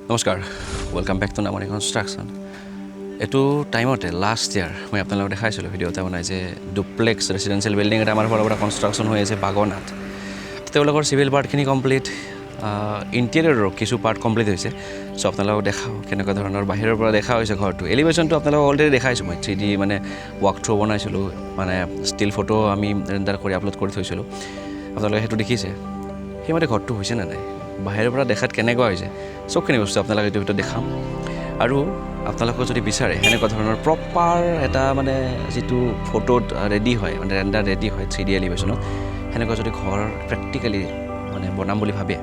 নমস্কাৰ welcome back to নামানি construction এইটো টাইমতে লাষ্ট ইয়াৰ মই আপোনালোকক দেখাইছিলোঁ ভিডিঅ' এটা বনাই যে ডুপ্লেক্স ৰেচিডেঞ্চিয়েল বিল্ডিং এটা আমাৰ ফালৰ পৰা কনষ্ট্ৰাকশ্যন হৈ আছে বাগনাত তেওঁলোকৰ চিভিল পাৰ্টখিনি কমপ্লিট ইণ্টেৰিয়ৰৰ কিছু পাৰ্ট কমপ্লিট হৈছে চ' আপোনালোকক দেখাওঁ কেনেকুৱা ধৰণৰ বাহিৰৰ পৰা দেখা হৈছে ঘৰটো এলিভেশ্যনটো আপোনালোকক অলৰেডি দেখাইছোঁ মই 3D মানে ৱাক থ্ৰু বনাইছিলোঁ মানে ষ্টিল ফটো আমি ৰেণ্ডাৰ কৰি আপলোড কৰি থৈছিলোঁ আপোনালোকে সেইটো দেখিছে সেইমতে ঘৰটো হৈছে নে নাই বাহিৰৰ পৰা দেখাত কেনেকুৱা হৈছে চবখিনি বস্তু আপোনালোকে এইটো ভিতৰত দেখাম আৰু আপোনালোকে যদি বিচাৰে সেনেকুৱা ধৰণৰ প্ৰপাৰ এটা মানে যিটো ফটোত ৰেডি হয় মানে ৰেণ্ডাৰ ৰেডি হয় 3D এলিভেশ্যনত সেনেকুৱা যদি ঘৰ প্ৰেক্টিকেলি মানে বনাম বুলি ভাবে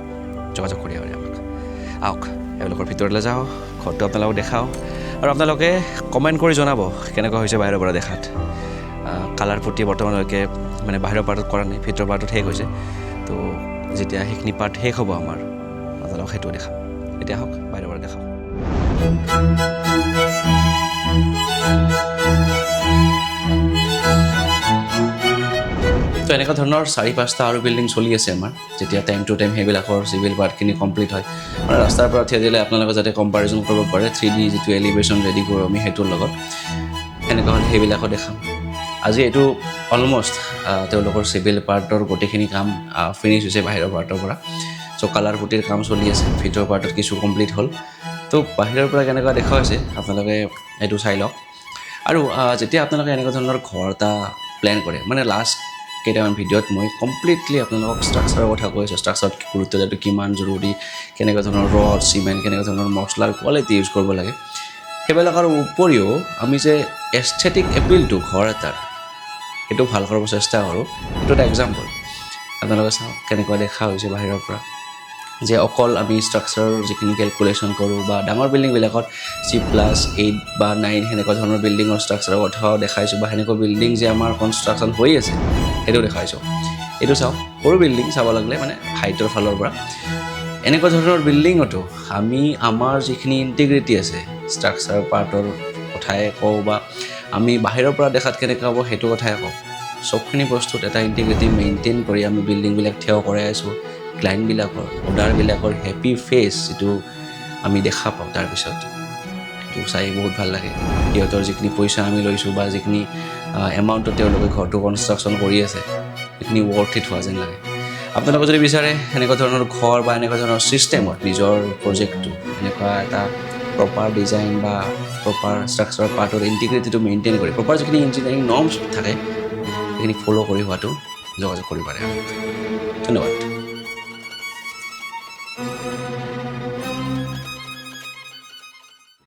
যোগাযোগ কৰি পাৰে আমাক আহক এওঁলোকৰ ভিতৰলৈ যাওঁ ঘৰটো আপোনালোকক দেখাওঁ আৰু আপোনালোকে কমেণ্ট কৰি জনাব কেনেকুৱা হৈছে বাহিৰৰ পৰা দেখাত কালাৰ পুটি বৰ্তমানলৈকে মানে বাহিৰৰ পাৰ্টত কৰা নাই ভিতৰৰ পাৰ্টত শেষ হৈছে তো যেতিয়া সেইখিনি পাৰ্ট শেষ হ'ব আমাৰ আপোনালোকক সেইটো দেখাম এতিয়া আহক বাহিৰৰ পৰা দেখাওঁ তো এনেকুৱা ধৰণৰ 4-5টা আৰু বিল্ডিং চলি আছে আমাৰ যেতিয়া টাইম টু টাইম সেইবিলাকৰ চিভিল পাৰ্টখিনি কমপ্লিট হয় মানে ৰাস্তাৰ পৰা থিয় দিলে আপোনালোকে যাতে কম্পেৰিজন কৰিব পাৰে 3D যিটো এলিভেশ্যন ৰেডি কৰোঁ আমি সেইটোৰ লগত সেনেকুৱা হ'লে সেইবিলাকো দেখাম আজি এইটো অলমষ্ট তেওঁলোকৰ চিভিল পাৰ্টৰ গোটেইখিনি কাম ফিনিছ হৈছে বাহিৰৰ পাৰ্টৰ পৰা চ' কালাৰ পুটিৰ কাম চলি আছে ভিতৰৰ পাৰ্টত কিছু কমপ্লিট হ'ল তো বাহিৰৰ পৰা কেনেকুৱা দেখা হৈছে আপোনালোকে এইটো চাই লওক আৰু যেতিয়া আপোনালোকে এনেকুৱা ধৰণৰ ঘৰ এটা প্লেন কৰে মানে লাষ্ট কেইটামান ভিডিঅ'ত মই কমপ্লিটলি আপোনালোকক ষ্ট্ৰাকচাৰৰ কথা কৈছোঁ ষ্ট্ৰাকচাৰত গুৰুত্ব দিয়াটো কিমান জৰুৰী কেনেকুৱা ধৰণৰ ৰড চিমেণ্ট কেনেকুৱা ধৰণৰ মছলাৰ কোৱালিটি ইউজ কৰিব লাগে সেইবিলাকৰ উপৰিও আমি যে এস্থেটিক এপিলটো ঘৰ এটাৰ সেইটো ভাল কৰিব চেষ্টা কৰোঁ এইটো এটা এক্সাম্পল আপোনালোকে চাওক কেনেকুৱা দেখা হৈছে বাহিৰৰ পৰা যে অকল আমি ষ্ট্ৰাকচাৰৰ যিখিনি কেলকুলেশ্যন কৰোঁ বা ডাঙৰ বিল্ডিংবিলাকত 3+8 বা 9 সেনেকুৱা ধৰণৰ বিল্ডিঙৰ ষ্ট্ৰাকচাৰৰ কথাও দেখাইছোঁ বা সেনেকুৱা বিল্ডিং যে আমাৰ কনষ্ট্ৰাকশ্যন হৈ আছে সেইটো দেখাইছোঁ এইটো চাওক সৰু বিল্ডিং চাব লাগিলে মানে হাইটৰ ফালৰ পৰা এনেকুৱা ধৰণৰ বিল্ডিঙতো আমি আমাৰ যিখিনি ইণ্টিগ্ৰিটি আছে ষ্ট্ৰাকচাৰ পাৰ্টৰ কথাই কওঁ বা আমি বাহিৰৰ পৰা দেখাত কেনেকুৱা হ'ব সেইটো কথাই কওঁ চবখিনি বস্তুত এটা ইণ্টিগ্ৰিটি মেইনটেইন কৰি আমি বিল্ডিংবিলাক থিয় কৰাই আছোঁ ক্লাইণ্টবিলাকৰ অৰ্ডাৰবিলাকৰ হেপী ফেচ যিটো আমি দেখা পাওঁ তাৰপিছত সেইটো চাই বহুত ভাল লাগে সিহঁতৰ যিখিনি পইচা আমি লৈছোঁ বা যিখিনি এমাউণ্টত তেওঁলোকে ঘৰটো কনষ্ট্ৰাকশ্যন কৰি আছে সেইখিনি ৱৰ্থ ইট হোৱা যেন লাগে আপোনালোকে যদি বিচাৰে এনেকুৱা ধৰণৰ ঘৰ বা এনেকুৱা ধৰণৰ ছিষ্টেমত নিজৰ প্ৰজেক্টটো এনেকুৱা এটা প্ৰপাৰ ডিজাইন বা প্ৰপাৰ ষ্ট্ৰাকচাৰ পাৰ্টৰ ইণ্টিগ্ৰিটিটো মেইনটেইন কৰি প্ৰপাৰ যিখিনি ইঞ্জিনিয়াৰিং নৰ্মছ থাকে সেইখিনি ফ'ল' কৰি হোৱাটো যোগাযোগ কৰিব পাৰে ধন্যবাদ